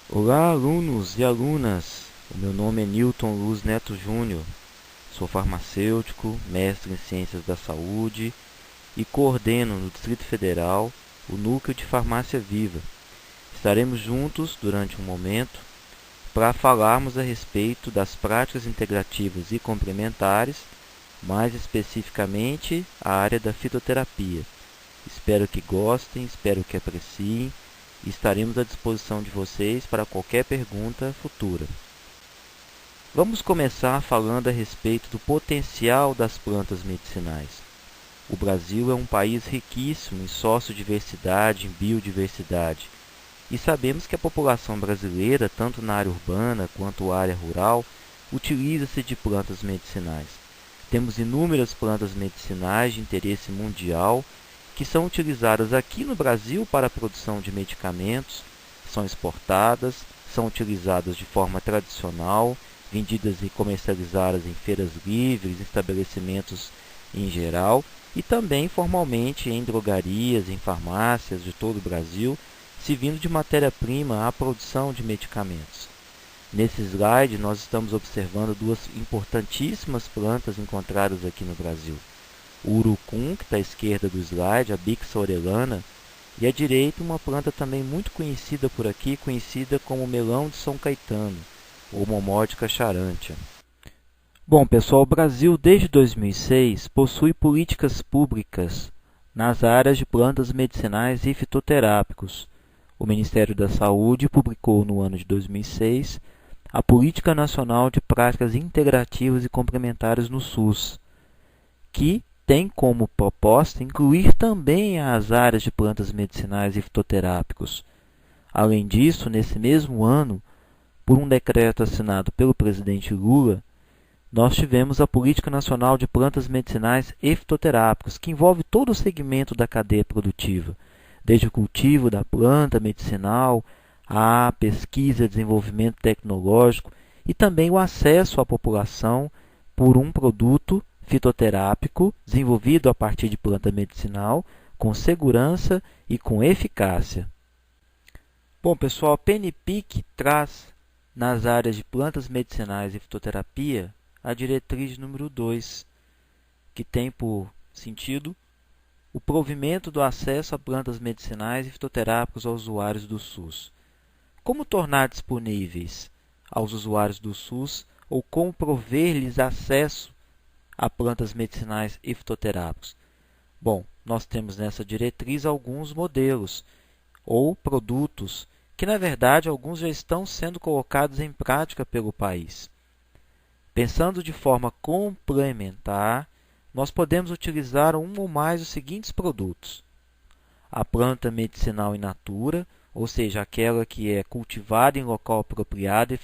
Olá, alunos e alunas! O meu nome é Newton Luz Neto Júnior. Sou farmacêutico, mestre em Ciências da Saúde e coordeno no Distrito Federal o Núcleo de Farmácia Viva. Estaremos juntos durante um momento para falarmos a respeito das práticas integrativas e complementares, mais especificamente a área da fitoterapia. Espero que gostem, espero que apreciem e estaremos à disposição de vocês para qualquer pergunta futura. Vamos começar falando a respeito do potencial das plantas medicinais. O Brasil é um país riquíssimo em sociodiversidade, em biodiversidade, e sabemos que a população brasileira, tanto na área urbana quanto na área rural, utiliza-se de plantas medicinais. Temos inúmeras plantas medicinais de interesse mundial que são utilizadas aqui no Brasil para a produção de medicamentos, são exportadas, são utilizadas de forma tradicional, vendidas e comercializadas em feiras livres, em estabelecimentos em geral, e também formalmente em drogarias, em farmácias de todo o Brasil, servindo de matéria-prima à produção de medicamentos. Nesse slide, nós estamos observando duas importantíssimas plantas encontradas aqui no Brasil. O urucum, que está à esquerda do slide, a Bixa orellana, e à direita uma planta também muito conhecida por aqui, conhecida como melão de São Caetano, ou Momordica charantia. Bom, pessoal, o Brasil desde 2006 possui políticas públicas nas áreas de plantas medicinais e fitoterápicos. O Ministério da Saúde publicou no ano de 2006 a Política Nacional de Práticas Integrativas e Complementares no SUS, que tem como proposta incluir também as áreas de plantas medicinais e fitoterápicos. Além disso, nesse mesmo ano, por um decreto assinado pelo presidente Lula, nós tivemos a Política Nacional de Plantas Medicinais e Fitoterápicos, que envolve todo o segmento da cadeia produtiva, desde o cultivo da planta medicinal, à pesquisa e desenvolvimento tecnológico e também o acesso à população por um produto fitoterápico desenvolvido a partir de planta medicinal com segurança e com eficácia. Bom, pessoal, a PNPIC traz nas áreas de plantas medicinais e fitoterapia a diretriz número 2, que tem por sentido o provimento do acesso a plantas medicinais e fitoterápicos aos usuários do SUS. Como tornar disponíveis aos usuários do SUS ou como prover-lhes acesso a plantas medicinais e fitoterápicos? Bom, nós temos nessa diretriz alguns modelos ou produtos que, na verdade, alguns já estão sendo colocados em prática pelo país. Pensando de forma complementar, nós podemos utilizar um ou mais dos seguintes produtos: a planta medicinal in natura, ou seja, aquela que é cultivada em local apropriado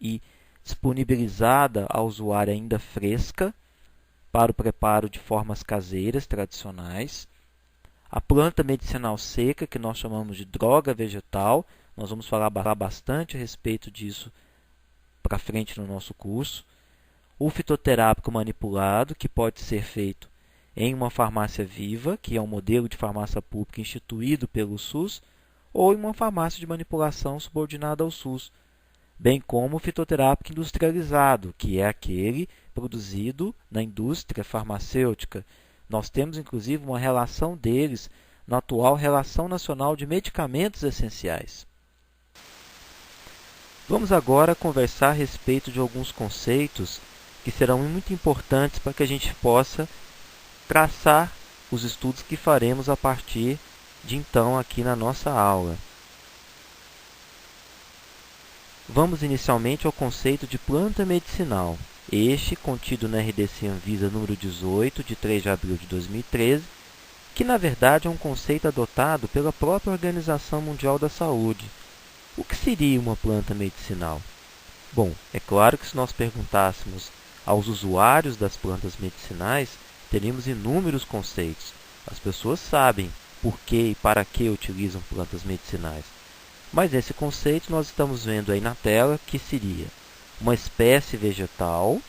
e disponibilizada ao usuário ainda fresca, para o preparo de formas caseiras tradicionais. A planta medicinal seca, que nós chamamos de droga vegetal, nós vamos falar bastante a respeito disso para frente no nosso curso. O fitoterápico manipulado, que pode ser feito em uma farmácia viva, que é um modelo de farmácia pública instituído pelo SUS, ou em uma farmácia de manipulação subordinada ao SUS, bem como o fitoterápico industrializado, que é aquele produzido na indústria farmacêutica. Nós temos, inclusive, uma relação deles na atual Relação Nacional de Medicamentos Essenciais. Vamos agora conversar a respeito de alguns conceitos que serão muito importantes para que a gente possa traçar os estudos que faremos a partir de então aqui na nossa aula. Vamos inicialmente ao conceito de planta medicinal, este contido na RDC Anvisa número 18, de 3 de abril de 2013, que na verdade é um conceito adotado pela própria Organização Mundial da Saúde. O que seria uma planta medicinal? Bom, é claro que se nós perguntássemos aos usuários das plantas medicinais, teríamos inúmeros conceitos. As pessoas sabem por que e para que utilizam plantas medicinais. Mas nesse conceito nós estamos vendo aí na tela que seria uma espécie vegetal,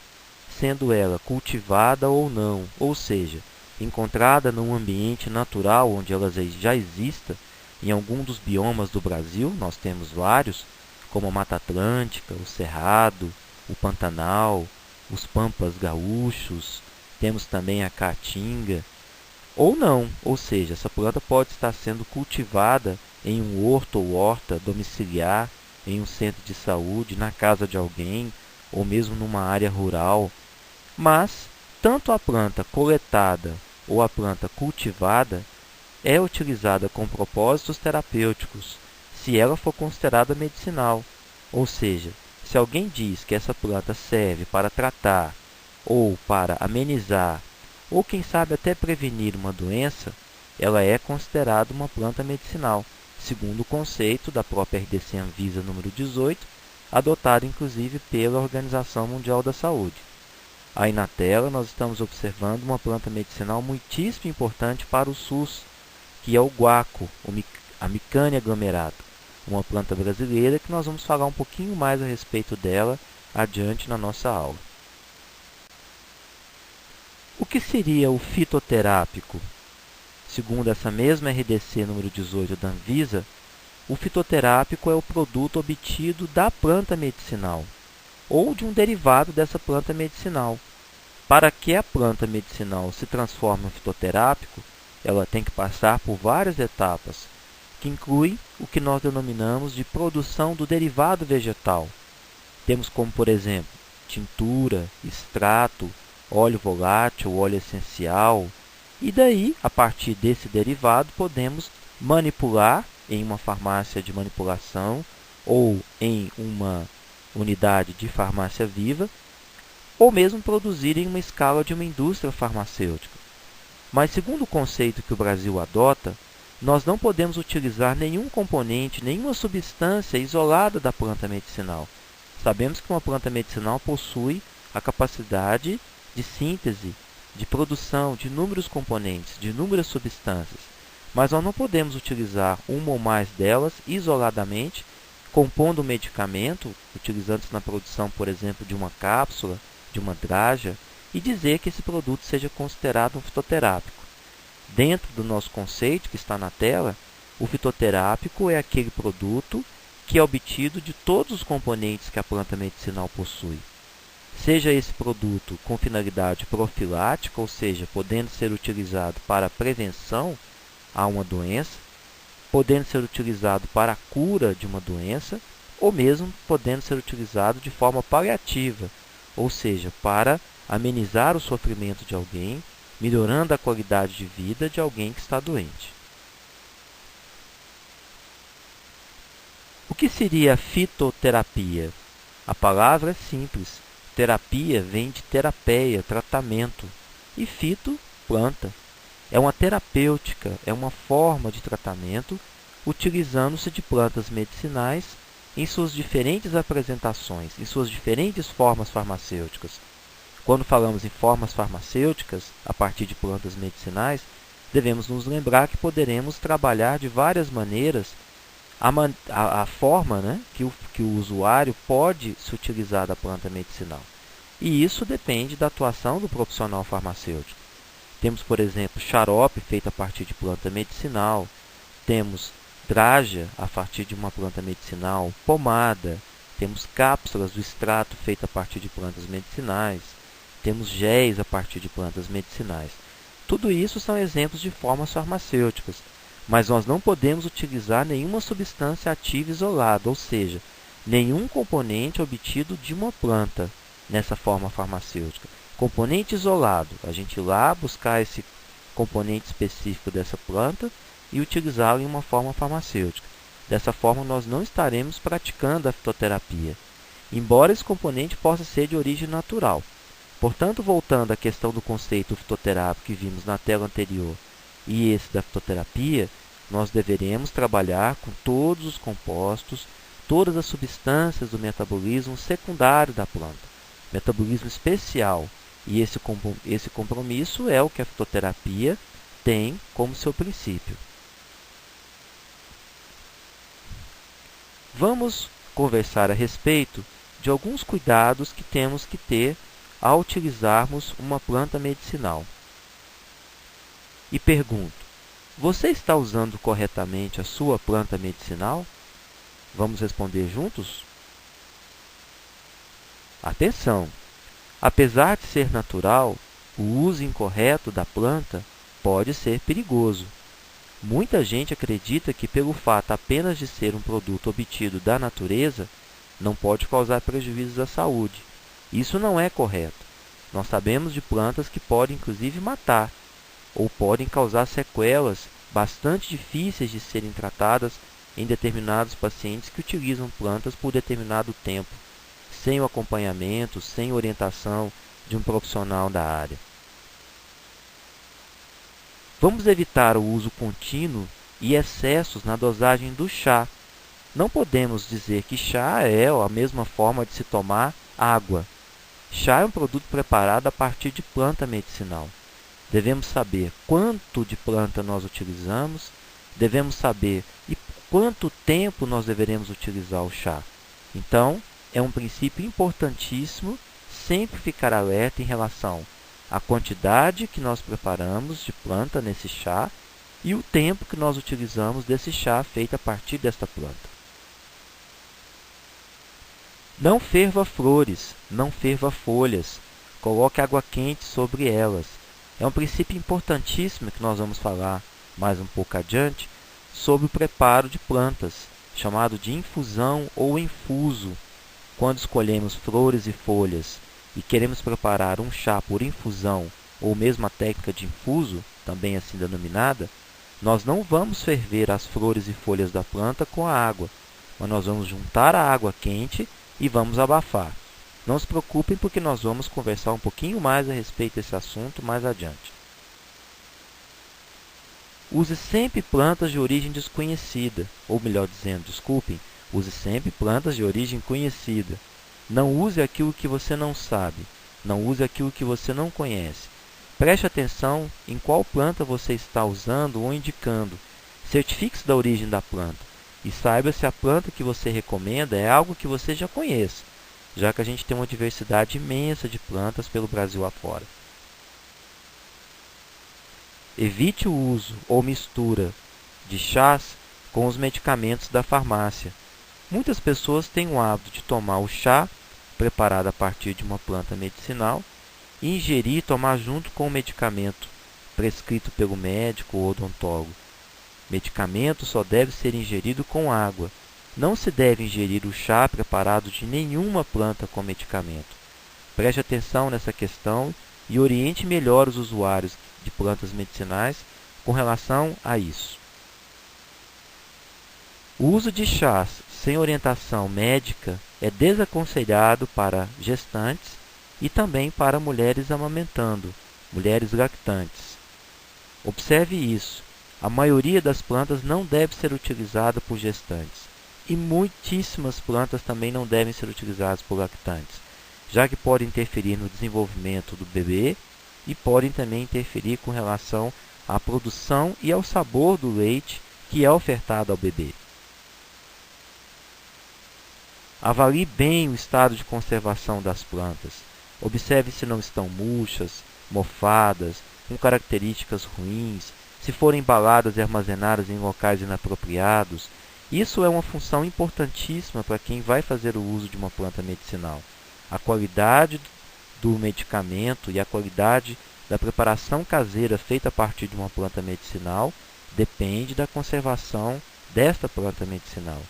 sendo ela cultivada ou não, ou seja, encontrada num ambiente natural onde ela já exista, em algum dos biomas do Brasil, nós temos vários, como a Mata Atlântica, o Cerrado, o Pantanal, os Pampas Gaúchos, temos também a Caatinga, ou não, ou seja, essa planta pode estar sendo cultivada em um horto ou horta domiciliar, em um centro de saúde, na casa de alguém, ou mesmo numa área rural. Mas, tanto a planta coletada ou a planta cultivada é utilizada com propósitos terapêuticos, se ela for considerada medicinal. Ou seja, se alguém diz que essa planta serve para tratar, ou para amenizar, ou quem sabe até prevenir uma doença, ela é considerada uma planta medicinal, segundo o conceito da própria RDC Anvisa número 18, adotado inclusive pela Organização Mundial da Saúde. Aí na tela nós estamos observando uma planta medicinal muitíssimo importante para o SUS, que é o guaco, a Micânia aglomerata, uma planta brasileira que nós vamos falar um pouquinho mais a respeito dela adiante na nossa aula. O que seria o fitoterápico? Segundo essa mesma RDC número 18 da Anvisa, o fitoterápico é o produto obtido da planta medicinal ou de um derivado dessa planta medicinal. Para que a planta medicinal se transforme em fitoterápico, ela tem que passar por várias etapas, que incluem o que nós denominamos de produção do derivado vegetal. Temos como, por exemplo, tintura, extrato, óleo volátil, óleo essencial, e daí, a partir desse derivado, podemos manipular em uma farmácia de manipulação ou em uma unidade de farmácia viva, ou mesmo produzir em uma escala de uma indústria farmacêutica. Mas, segundo o conceito que o Brasil adota, nós não podemos utilizar nenhum componente, nenhuma substância isolada da planta medicinal. Sabemos que uma planta medicinal possui a capacidade de síntese, de produção de inúmeros componentes, de inúmeras substâncias, mas nós não podemos utilizar uma ou mais delas isoladamente, compondo um medicamento, utilizando-se na produção, por exemplo, de uma cápsula, de uma draga, e dizer que esse produto seja considerado um fitoterápico. Dentro do nosso conceito, que está na tela, o fitoterápico é aquele produto que é obtido de todos os componentes que a planta medicinal possui. Seja esse produto com finalidade profilática, ou seja, podendo ser utilizado para a prevenção a uma doença, podendo ser utilizado para a cura de uma doença, ou mesmo podendo ser utilizado de forma paliativa, ou seja, para amenizar o sofrimento de alguém, melhorando a qualidade de vida de alguém que está doente. O que seria a fitoterapia? A palavra é simples. Terapia vem de terapeia, tratamento, e fito, planta. É uma terapêutica, é uma forma de tratamento utilizando-se de plantas medicinais em suas diferentes apresentações, em suas diferentes formas farmacêuticas. Quando falamos em formas farmacêuticas, a partir de plantas medicinais, devemos nos lembrar que poderemos trabalhar de várias maneiras a forma, né, que o usuário pode se utilizar da planta medicinal. E isso depende da atuação do profissional farmacêutico. Temos, por exemplo, xarope feito a partir de planta medicinal, temos draga a partir de uma planta medicinal, pomada, temos cápsulas do extrato feito a partir de plantas medicinais, temos géis a partir de plantas medicinais. Tudo isso são exemplos de formas farmacêuticas, mas nós não podemos utilizar nenhuma substância ativa isolada, ou seja, nenhum componente obtido de uma planta nessa forma farmacêutica. Componente isolado, a gente ir lá buscar esse componente específico dessa planta e utilizá-lo em uma forma farmacêutica. Dessa forma, nós não estaremos praticando a fitoterapia, embora esse componente possa ser de origem natural. Portanto, voltando à questão do conceito fitoterápico que vimos na tela anterior e esse da fitoterapia, nós deveremos trabalhar com todos os compostos, todas as substâncias do metabolismo secundário da planta, metabolismo especial, e esse compromisso é o que a fitoterapia tem como seu princípio. Vamos conversar a respeito de alguns cuidados que temos que ter ao utilizarmos uma planta medicinal. E pergunto, você está usando corretamente a sua planta medicinal? Vamos responder juntos? Atenção! Apesar de ser natural, o uso incorreto da planta pode ser perigoso. Muita gente acredita que, pelo fato apenas de ser um produto obtido da natureza, não pode causar prejuízos à saúde. Isso não é correto. Nós sabemos de plantas que podem, inclusive, matar ou podem causar sequelas bastante difíceis de serem tratadas em determinados pacientes que utilizam plantas por determinado tempo, sem o acompanhamento, sem orientação de um profissional da área. Vamos evitar o uso contínuo e excessos na dosagem do chá. Não podemos dizer que chá é a mesma forma de se tomar água. Chá é um produto preparado a partir de planta medicinal. Devemos saber quanto de planta nós utilizamos, devemos saber e quanto tempo nós deveremos utilizar o chá. Então, é um princípio importantíssimo sempre ficar alerta em relação à quantidade que nós preparamos de planta nesse chá e o tempo que nós utilizamos desse chá feito a partir desta planta. Não ferva flores, não ferva folhas, coloque água quente sobre elas. É um princípio importantíssimo que nós vamos falar mais um pouco adiante sobre o preparo de plantas, chamado de infusão ou infuso. Quando escolhemos flores e folhas e queremos preparar um chá por infusão ou mesmo a técnica de infuso, também assim denominada, nós não vamos ferver as flores e folhas da planta com a água, mas nós vamos juntar a água quente e vamos abafar. Não se preocupem porque nós vamos conversar um pouquinho mais a respeito desse assunto mais adiante. Use sempre plantas de origem desconhecida, ou melhor dizendo, desculpem, use sempre plantas de origem conhecida. Não use aquilo que você não sabe, não use aquilo que você não conhece. Preste atenção em qual planta você está usando ou indicando. Certifique-se da origem da planta e saiba se a planta que você recomenda é algo que você já conheça, já que a gente tem uma diversidade imensa de plantas pelo Brasil afora. Evite o uso ou mistura de chás com os medicamentos da farmácia. Muitas pessoas têm o hábito de tomar o chá preparado a partir de uma planta medicinal e ingerir e tomar junto com o medicamento prescrito pelo médico ou odontólogo. Medicamento só deve ser ingerido com água. Não se deve ingerir o chá preparado de nenhuma planta com medicamento. Preste atenção nessa questão e oriente melhor os usuários de plantas medicinais com relação a isso. O uso de chás sem orientação médica é desaconselhado para gestantes e também para mulheres amamentando, mulheres lactantes. Observe isso. A maioria das plantas não deve ser utilizada por gestantes e muitíssimas plantas também não devem ser utilizadas por lactantes, já que podem interferir no desenvolvimento do bebê e podem também interferir com relação à produção e ao sabor do leite que é ofertado ao bebê. Avalie bem o estado de conservação das plantas. Observe se não estão murchas, mofadas, com características ruins, se forem embaladas e armazenadas em locais inapropriados. Isso é uma função importantíssima para quem vai fazer o uso de uma planta medicinal. A qualidade do medicamento e a qualidade da preparação caseira feita a partir de uma planta medicinal depende da conservação desta planta medicinal.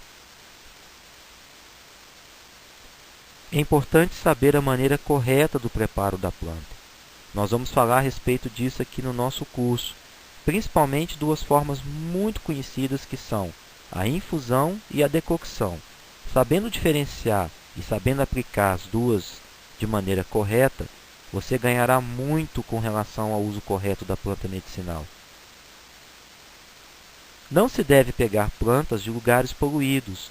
É importante saber a maneira correta do preparo da planta. Nós vamos falar a respeito disso aqui no nosso curso, principalmente duas formas muito conhecidas que são a infusão e a decocção. Sabendo diferenciar e sabendo aplicar as duas de maneira correta, você ganhará muito com relação ao uso correto da planta medicinal. Não se deve pegar plantas de lugares poluídos,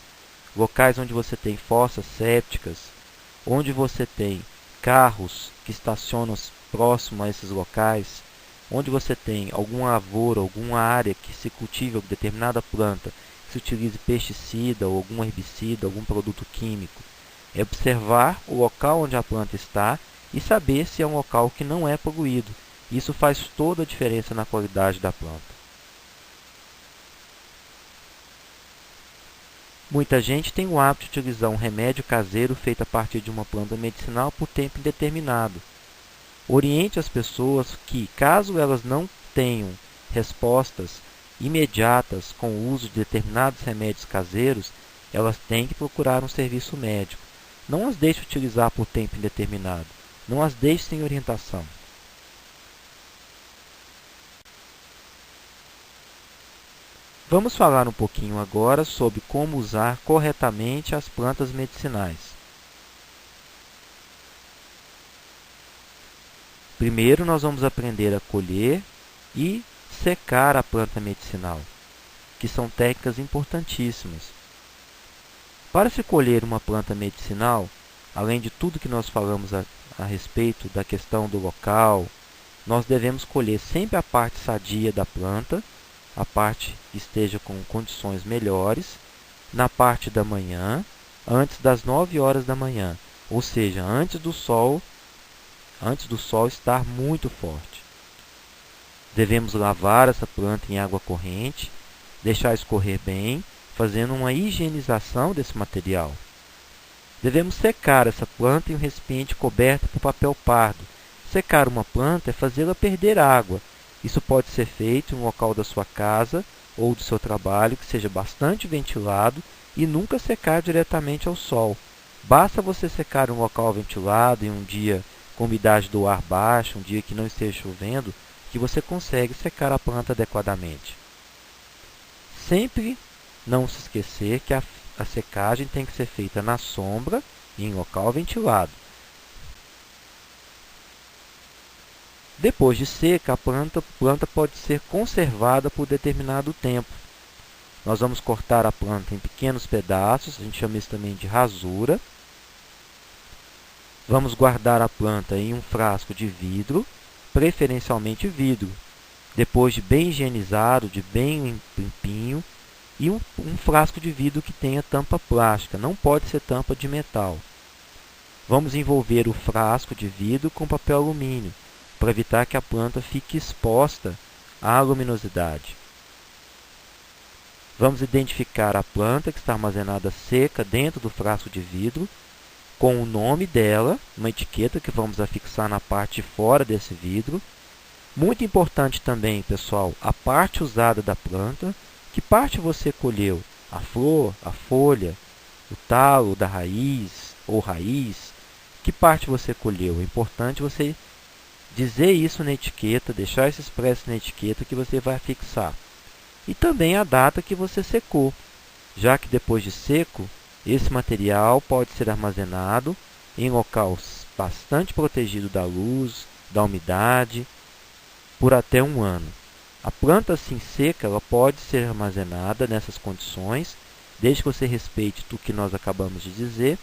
locais onde você tem fossas sépticas, onde você tem carros que estacionam próximo a esses locais, onde você tem alguma lavoura, alguma área que se cultive determinada planta, que se utilize pesticida ou algum herbicida, algum produto químico. É observar o local onde a planta está e saber se é um local que não é poluído. Isso faz toda a diferença na qualidade da planta. Muita gente tem o hábito de utilizar um remédio caseiro feito a partir de uma planta medicinal por tempo indeterminado. Oriente as pessoas que, caso elas não tenham respostas imediatas com o uso de determinados remédios caseiros, elas têm que procurar um serviço médico. Não as deixe utilizar por tempo indeterminado. Não as deixe sem orientação. Vamos falar um pouquinho agora sobre como usar corretamente as plantas medicinais. Primeiro, nós vamos aprender a colher e secar a planta medicinal, que são técnicas importantíssimas. Para se colher uma planta medicinal, além de tudo que nós falamos a respeito da questão do local, nós devemos colher sempre a parte sadia da planta, a parte que esteja com condições melhores, na parte da manhã, antes das 9 horas da manhã, ou seja, antes do sol estar muito forte. Devemos lavar essa planta em água corrente, deixar escorrer bem, fazendo uma higienização desse material. Devemos secar essa planta em um recipiente coberto por papel pardo. Secar uma planta é fazê-la perder água. Isso pode ser feito em um local da sua casa ou do seu trabalho que seja bastante ventilado e nunca secar diretamente ao sol. Basta você secar em um local ventilado em um dia com umidade do ar baixa, um dia que não esteja chovendo, que você consegue secar a planta adequadamente. Sempre não se esquecer que a secagem tem que ser feita na sombra e em local ventilado. Depois de seca, a planta pode ser conservada por determinado tempo. Nós vamos cortar a planta em pequenos pedaços, a gente chama isso também de rasura. Vamos guardar a planta em um frasco de vidro, preferencialmente vidro, depois de bem higienizado, de bem limpinho, e um frasco de vidro que tenha tampa plástica, não pode ser tampa de metal. Vamos envolver o frasco de vidro com papel alumínio, para evitar que a planta fique exposta à luminosidade. Vamos identificar a planta que está armazenada seca dentro do frasco de vidro, com o nome dela, uma etiqueta que vamos afixar na parte de fora desse vidro. Muito importante também, pessoal, a parte usada da planta. Que parte você colheu? A flor, a folha, o talo da raiz ou raiz? Que parte você colheu? É importante você dizer isso na etiqueta, deixar isso expresso na etiqueta que você vai fixar. E também a data que você secou, já que depois de seco, esse material pode ser armazenado em local bastante protegido da luz, da umidade, por até 1 ano. A planta assim seca ela pode ser armazenada nessas condições, desde que você respeite o que nós acabamos de dizer,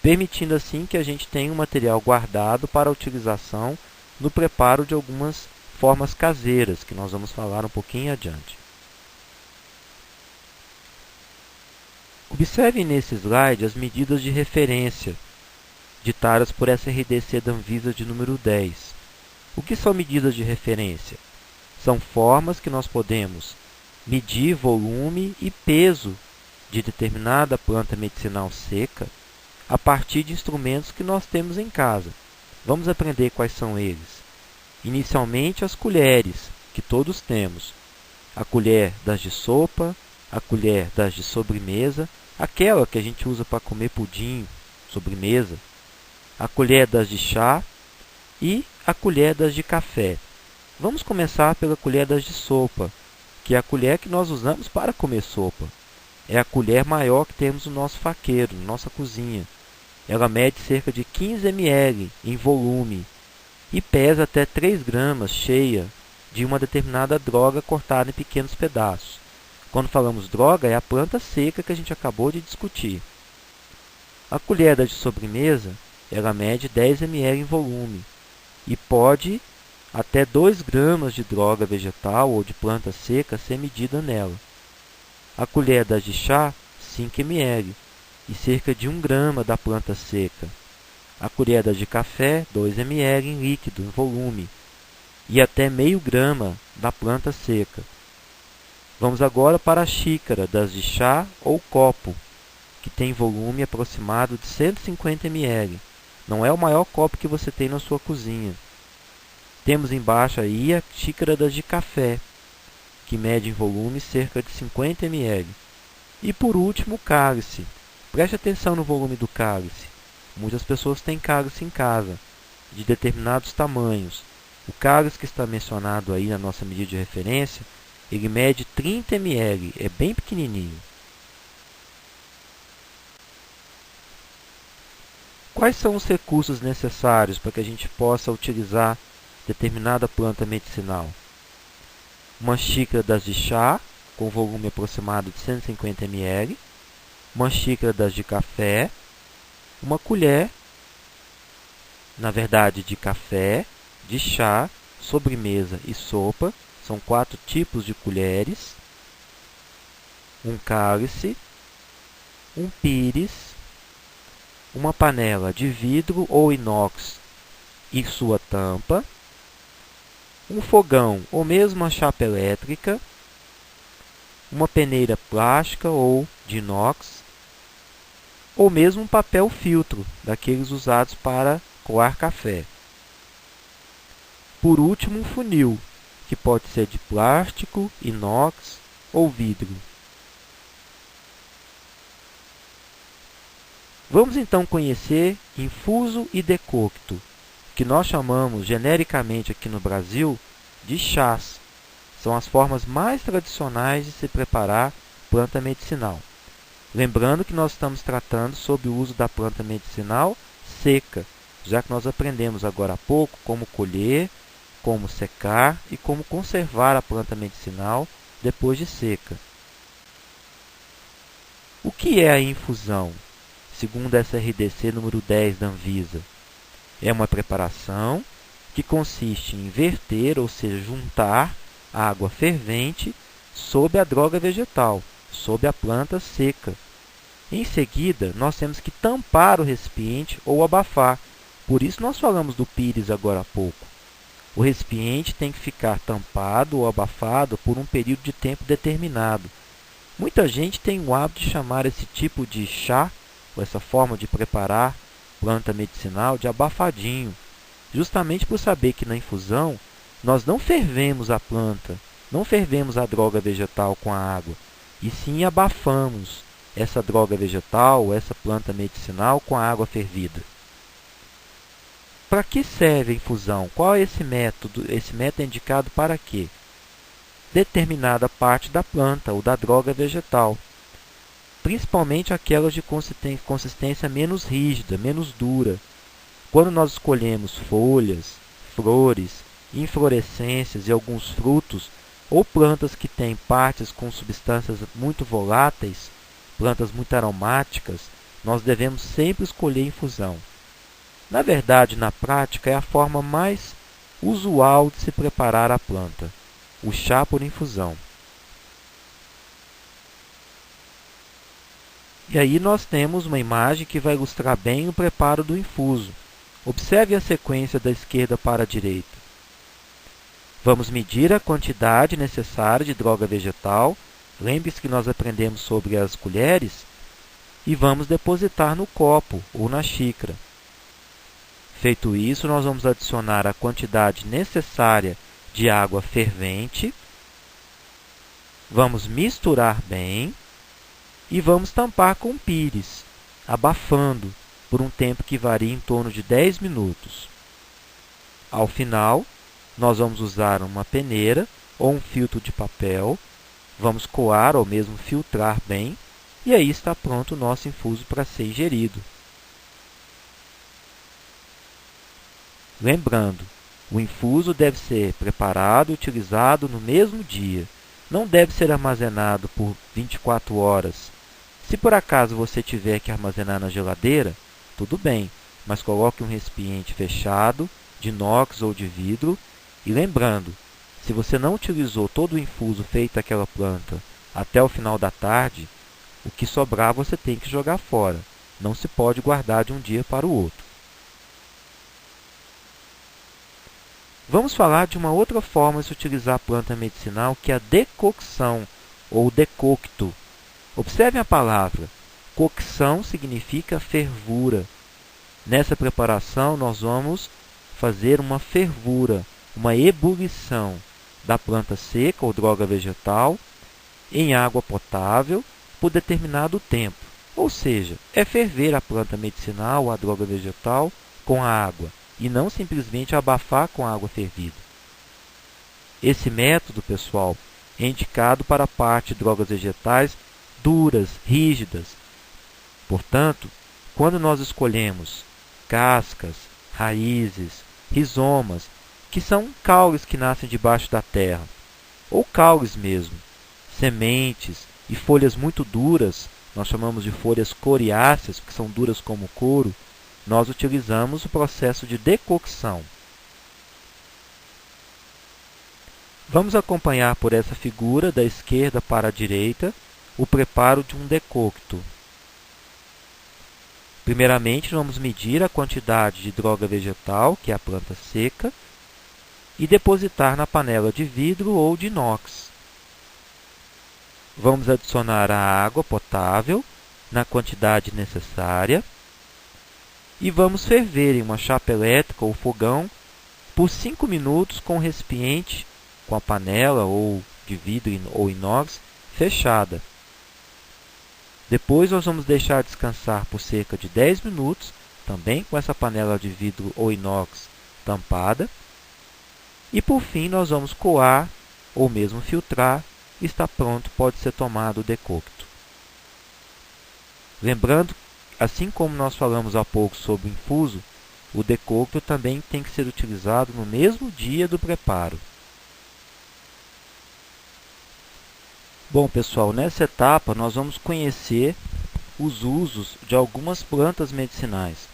permitindo assim que a gente tenha um material guardado para a utilização no preparo de algumas formas caseiras, que nós vamos falar um pouquinho adiante. Observe nesse slide as medidas de referência ditadas por essa RDC da Anvisa de número 10. O que são medidas de referência? São formas que nós podemos medir volume e peso de determinada planta medicinal seca a partir de instrumentos que nós temos em casa. Vamos aprender quais são eles. Inicialmente, as colheres, que todos temos. A colher das de sopa, a colher das de sobremesa, aquela que a gente usa para comer pudim, sobremesa, a colher das de chá e a colher das de café. Vamos começar pela colher das de sopa, que é a colher que nós usamos para comer sopa. É a colher maior que temos no nosso faqueiro, na nossa cozinha. Ela mede cerca de 15 ml em volume e pesa até 3 gramas cheia de uma determinada droga cortada em pequenos pedaços. Quando falamos droga, é a planta seca que a gente acabou de discutir. A colher de sobremesa, ela mede 10 ml em volume e pode até 2 gramas de droga vegetal ou de planta seca ser medida nela. A colher de chá, 5 ml e cerca de 1 grama da planta seca. A colher de café, 2 ml em líquido, em volume, e até meio grama da planta seca. Vamos agora para a xícara das de chá ou copo. que tem volume aproximado de 150 ml. Não é o maior copo que você tem na sua cozinha. Temos embaixo aí a xícara das de café, que mede em volume cerca de 50 ml. E por último, o cálice. Preste atenção no volume do cálice. Muitas pessoas têm cálice em casa, de determinados tamanhos. O cálice que está mencionado aí na nossa medida de referência, ele mede 30 ml, é bem pequenininho. Quais são os recursos necessários para que a gente possa utilizar determinada planta medicinal? Uma xícara das de chá, com volume aproximado de 150 ml, uma xícara das de café, uma colher, na verdade de café, de chá, sobremesa e sopa, são 4 tipos de colheres, um cálice, um pires, uma panela de vidro ou inox e sua tampa, um fogão ou mesmo uma chapa elétrica, uma peneira plástica ou de inox, ou mesmo um papel filtro, daqueles usados para coar café. Por último, um funil, que pode ser de plástico, inox ou vidro. Vamos então conhecer infuso e decocto, que nós chamamos genericamente aqui no Brasil de chás. São as formas mais tradicionais de se preparar planta medicinal. Lembrando que nós estamos tratando sobre o uso da planta medicinal seca, já que nós aprendemos agora há pouco como colher, como secar e como conservar a planta medicinal depois de seca. O que é a infusão? Segundo a SRDC número 10 da Anvisa, é uma preparação que consiste em verter, ou seja, juntar água fervente sobre a droga vegetal, sobre a planta seca. Em seguida, nós temos que tampar o recipiente ou abafar. Por isso nós falamos do pires agora há pouco. O recipiente tem que ficar tampado ou abafado por um período de tempo determinado. Muita gente tem o hábito de chamar esse tipo de chá, ou essa forma de preparar planta medicinal, de abafadinho, justamente por saber que na infusão nós não fervemos a planta, não fervemos a droga vegetal com a água, e sim abafamos essa droga vegetal, essa planta medicinal com a água fervida. Para que serve a infusão? Qual é esse método? Esse método é indicado para quê? Determinada parte da planta ou da droga vegetal, principalmente aquelas de consistência menos rígida, menos dura. Quando nós escolhemos folhas, flores, inflorescências e alguns frutos, ou plantas que têm partes com substâncias muito voláteis, plantas muito aromáticas, nós devemos sempre escolher infusão. Na verdade, na prática, é a forma mais usual de se preparar a planta, o chá por infusão. E aí nós temos uma imagem que vai ilustrar bem o preparo do infuso. Observe a sequência da esquerda para a direita. Vamos medir a quantidade necessária de droga vegetal. Lembre-se que nós aprendemos sobre as colheres. E vamos depositar no copo ou na xícara. Feito isso, nós vamos adicionar a quantidade necessária de água fervente. Vamos misturar bem. E vamos tampar com pires, abafando por um tempo que varia em torno de 10 minutos. Ao final, nós vamos usar uma peneira ou um filtro de papel, vamos coar ou mesmo filtrar bem, e aí está pronto o nosso infuso para ser ingerido. Lembrando, o infuso deve ser preparado e utilizado no mesmo dia, não deve ser armazenado por 24 horas. Se por acaso você tiver que armazenar na geladeira, tudo bem, mas coloque um recipiente fechado, de inox ou de vidro. E lembrando, se você não utilizou todo o infuso feito daquela planta até o final da tarde, o que sobrar você tem que jogar fora. Não se pode guardar de um dia para o outro. Vamos falar de uma outra forma de se utilizar a planta medicinal, que é a decocção ou decocto. Observem a palavra. Cocção significa fervura. Nessa preparação, nós vamos fazer uma fervura, uma ebulição da planta seca ou droga vegetal em água potável por determinado tempo. Ou seja, é ferver a planta medicinal ou a droga vegetal com a água e não simplesmente abafar com a água fervida. Esse método, pessoal, é indicado para a parte de drogas vegetais duras, rígidas. Portanto, quando nós escolhemos cascas, raízes, rizomas, que são caules que nascem debaixo da terra, ou caules mesmo, sementes e folhas muito duras, nós chamamos de folhas coriáceas, que são duras como couro, nós utilizamos o processo de decocção. Vamos acompanhar por essa figura, da esquerda para a direita, o preparo de um decocto. Primeiramente, vamos medir a quantidade de droga vegetal, que é a planta seca, e depositar na panela de vidro ou de inox. Vamos adicionar a água potável na quantidade necessária e vamos ferver em uma chapa elétrica ou fogão por 5 minutos com o recipiente, com a panela ou de vidro ou inox fechada. Depois nós vamos deixar descansar por cerca de 10 minutos, também com essa panela de vidro ou inox tampada. E por fim nós vamos coar ou mesmo filtrar e está pronto, pode ser tomado o decocto. Lembrando, assim como nós falamos há pouco sobre o infuso, o decocto também tem que ser utilizado no mesmo dia do preparo. Bom, pessoal, nessa etapa nós vamos conhecer os usos de algumas plantas medicinais.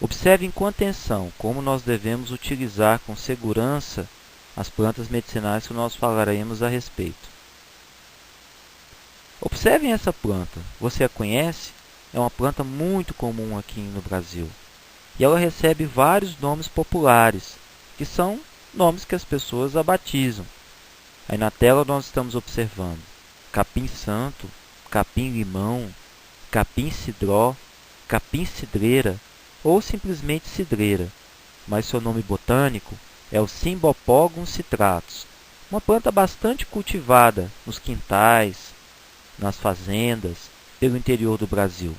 Observem com atenção como nós devemos utilizar com segurança as plantas medicinais que nós falaremos a respeito. Observem essa planta. Você a conhece? É uma planta muito comum aqui no Brasil. E ela recebe vários nomes populares, que são nomes que as pessoas a batizam. Aí na tela nós estamos observando capim-santo, capim-limão, capim-cidró, capim-cidreira ou simplesmente cidreira, mas seu nome botânico é o Cymbopogon citratus, uma planta bastante cultivada nos quintais, nas fazendas, pelo interior do Brasil.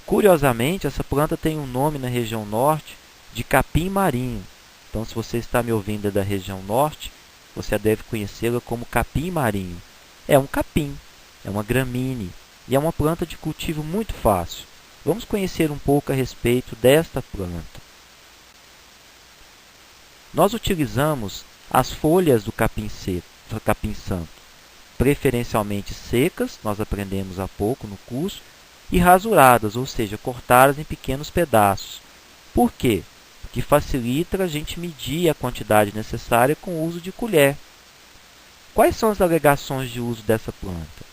Curiosamente, essa planta tem um nome na região norte de capim-marinho. Então, se você está me ouvindo da região norte, você deve conhecê-la como capim-marinho. É um capim, é uma gramínea e é uma planta de cultivo muito fácil. Vamos conhecer um pouco a respeito desta planta. Nós utilizamos as folhas do capim-santo, preferencialmente secas, nós aprendemos há pouco no curso, e rasuradas, ou seja, cortadas em pequenos pedaços. Por quê? Porque facilita a gente medir a quantidade necessária com o uso de colher. Quais são as alegações de uso dessa planta?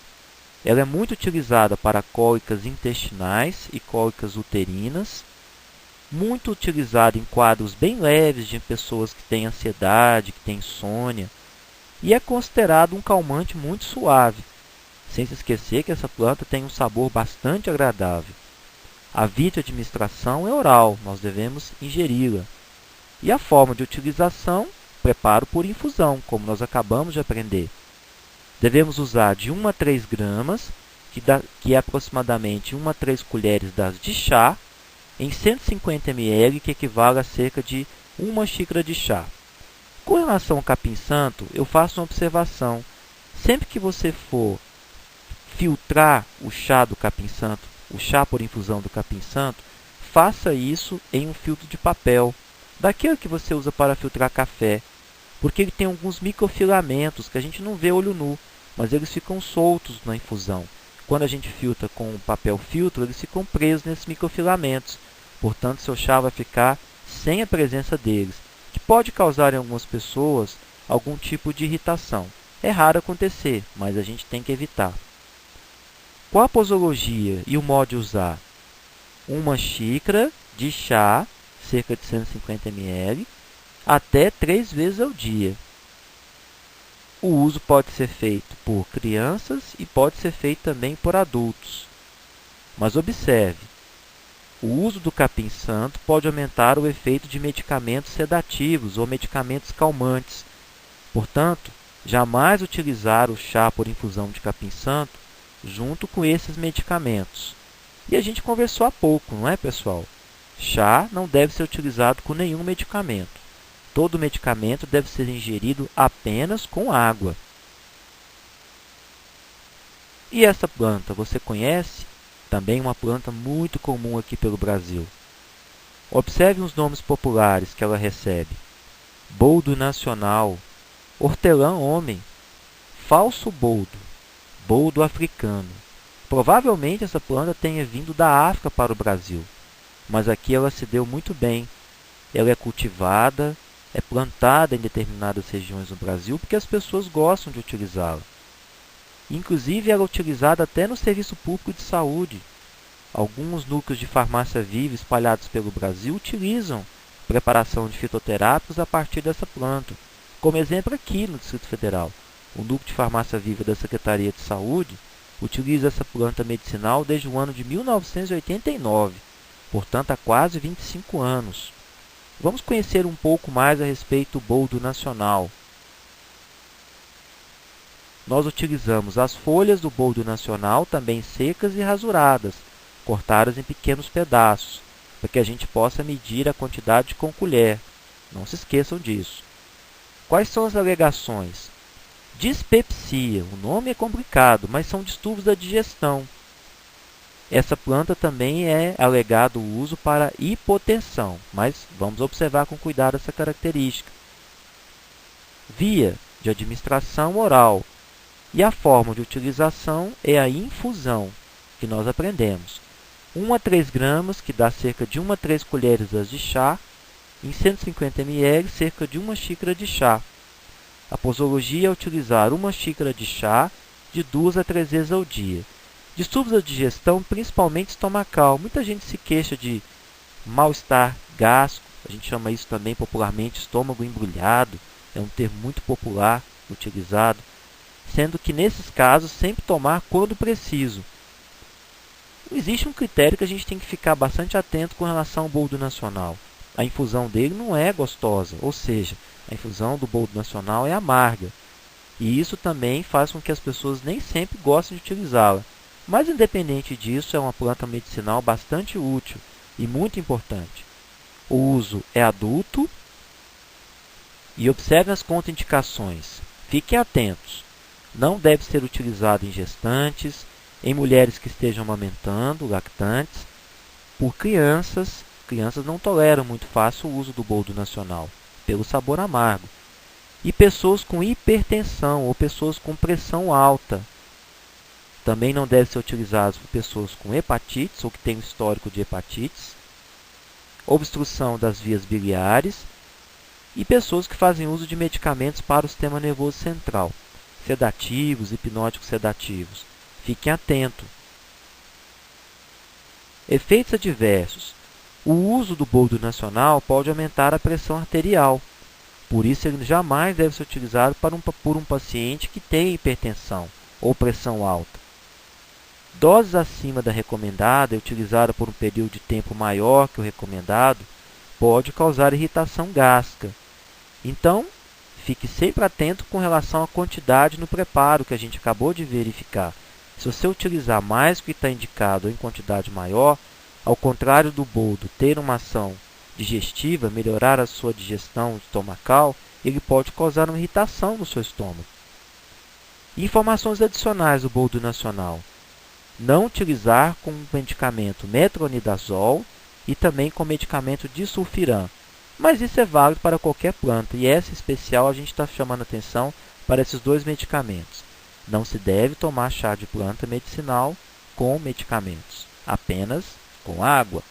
Ela é muito utilizada para cólicas intestinais e cólicas uterinas, muito utilizada em quadros bem leves de pessoas que têm ansiedade, que têm insônia, e é considerado um calmante muito suave, sem se esquecer que essa planta tem um sabor bastante agradável. A via de administração é oral, nós devemos ingeri-la. E a forma de utilização, preparo por infusão, como nós acabamos de aprender. Devemos usar de 1 a 3 gramas, que é aproximadamente 1 a 3 colheres de chá, em 150 ml, que equivale a cerca de 1 xícara de chá. Com relação ao capim-santo, eu faço uma observação. Sempre que você for filtrar o chá do capim-santo, o chá por infusão do capim-santo, faça isso em um filtro de papel, daquele que você usa para filtrar café, porque ele tem alguns microfilamentos que a gente não vê olho nu, mas eles ficam soltos na infusão. Quando a gente filtra com o papel filtro, eles ficam presos nesses microfilamentos. Portanto, seu chá vai ficar sem a presença deles, que pode causar em algumas pessoas algum tipo de irritação. É raro acontecer, mas a gente tem que evitar. Qual a posologia e o modo de usar? 1 xícara de chá, cerca de 150 ml, até 3 vezes ao dia. O uso pode ser feito por crianças e pode ser feito também por adultos. Mas observe, o uso do capim-santo pode aumentar o efeito de medicamentos sedativos ou medicamentos calmantes. Portanto, jamais utilizar o chá por infusão de capim-santo junto com esses medicamentos. E a gente conversou há pouco, não é, pessoal? Chá não deve ser utilizado com nenhum medicamento. Todo medicamento deve ser ingerido apenas com água. E essa planta, você conhece? Também uma planta muito comum aqui pelo Brasil. Observe os nomes populares que ela recebe: boldo nacional, hortelã-homem, falso boldo, boldo africano. Provavelmente essa planta tenha vindo da África para o Brasil, mas aqui ela se deu muito bem. Ela é cultivada, é plantada em determinadas regiões do Brasil porque as pessoas gostam de utilizá-la. Inclusive, ela é utilizada até no serviço público de saúde. Alguns núcleos de farmácia viva espalhados pelo Brasil utilizam preparação de fitoterápicos a partir dessa planta. Como exemplo, aqui no Distrito Federal, o núcleo de farmácia viva da Secretaria de Saúde utiliza essa planta medicinal desde o ano de 1989, portanto há quase 25 anos. Vamos conhecer um pouco mais a respeito do boldo nacional. Nós utilizamos as folhas do boldo nacional, também secas e rasuradas, cortadas em pequenos pedaços, para que a gente possa medir a quantidade com colher. Não se esqueçam disso. Quais são as alegações? Dispepsia, o nome é complicado, mas são distúrbios da digestão. Essa planta também é alegado o uso para hipotensão, mas vamos observar com cuidado essa característica. Via de administração oral. E a forma de utilização é a infusão, que nós aprendemos. 1 a 3 gramas, que dá cerca de 1 a 3 colheres de chá, em 150 ml, cerca de 1 xícara de chá. A posologia é utilizar 1 xícara de chá de 2 a 3 vezes ao dia. Distúrbios da digestão, principalmente estomacal. Muita gente se queixa de mal-estar gástrico, a gente chama isso também popularmente estômago embrulhado, é um termo muito popular utilizado, sendo que nesses casos sempre tomar quando preciso. Existe um critério que a gente tem que ficar bastante atento com relação ao boldo nacional. A infusão dele não é gostosa, ou seja, a infusão do boldo nacional é amarga. E isso também faz com que as pessoas nem sempre gostem de utilizá-la. Mas independente disso, é uma planta medicinal bastante útil e muito importante. O uso é adulto e observe as contraindicações. Fiquem atentos. Não deve ser utilizado em gestantes, em mulheres que estejam amamentando, lactantes, por crianças. Crianças não toleram muito fácil o uso do boldo nacional, pelo sabor amargo. E pessoas com hipertensão ou pessoas com pressão alta. Também não deve ser utilizado por pessoas com hepatites ou que têm um histórico de hepatites, obstrução das vias biliares e pessoas que fazem uso de medicamentos para o sistema nervoso central. Sedativos, hipnóticos sedativos. Fiquem atentos. Efeitos adversos. O uso do boldo nacional pode aumentar a pressão arterial. Por isso, ele jamais deve ser utilizado por um paciente que tem hipertensão ou pressão alta. Doses acima da recomendada e utilizada por um período de tempo maior que o recomendado pode causar irritação gástrica. Então, fique sempre atento com relação à quantidade no preparo que a gente acabou de verificar. Se você utilizar mais do que está indicado ou em quantidade maior, ao contrário do boldo ter uma ação digestiva, melhorar a sua digestão estomacal, ele pode causar uma irritação no seu estômago. Informações adicionais do boldo nacional. Não utilizar com o medicamento metronidazol e também com o medicamento disulfiram. Mas isso é válido para qualquer planta, e essa especial a gente está chamando atenção para esses dois medicamentos. Não se deve tomar chá de planta medicinal com medicamentos, apenas com água.